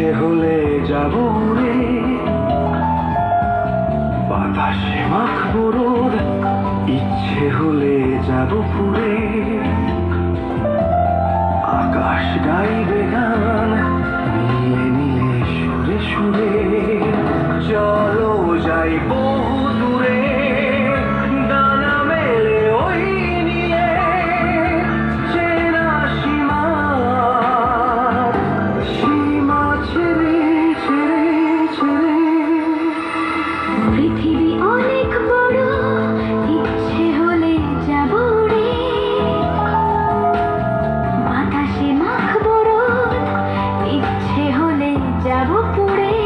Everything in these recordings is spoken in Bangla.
ইচ্ছে হলে যাব রে, বাতাসে মাখবো রোদ, ইচ্ছে হলে যাব পুরে, আকাশ গাইবে গান নীলে নীলে সুরে সুরে। চলো যাই বহু দূরে, ডানা মেলে ওই নিয়ে, চেনা সীমা সীমা ছেড়ে ছেড়ে ছেড়ে। পৃথিবী অনেক বড়, ইচ্ছে হলে যাব রে, বাতাসে মাখবো রোদ, ইচ্ছে হলে যাব পুরে,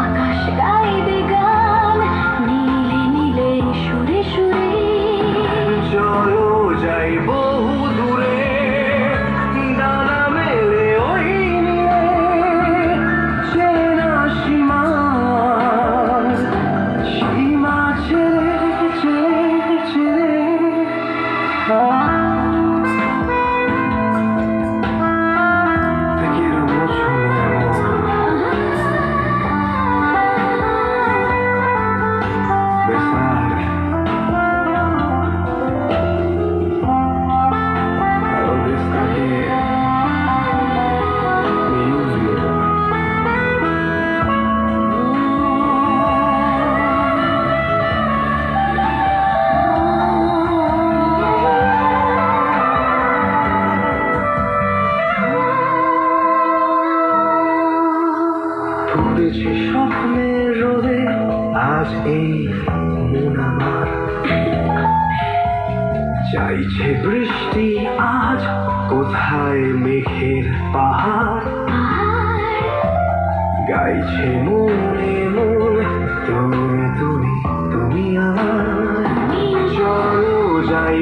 আকাশ গাইবে গান নীলে নীলে সুরে সুরে। চলো যাই বহু দূরে, ডানা মেলে ওই নিয়ে, চেনা সীমা সীমা ছেড়ে ছেড়ে ছেড়ে। Te quiero mucho, mi amor. Besar a donde está mi lluvia. ফুটেছে স্বপ্নের রোদে আজ এই মন আমার, চাইছে বৃষ্টি আজ কোথায় মেঘের পাহাড়, গাইছে মনে মন তুমি তুমি তুমি আমার। চলো যাই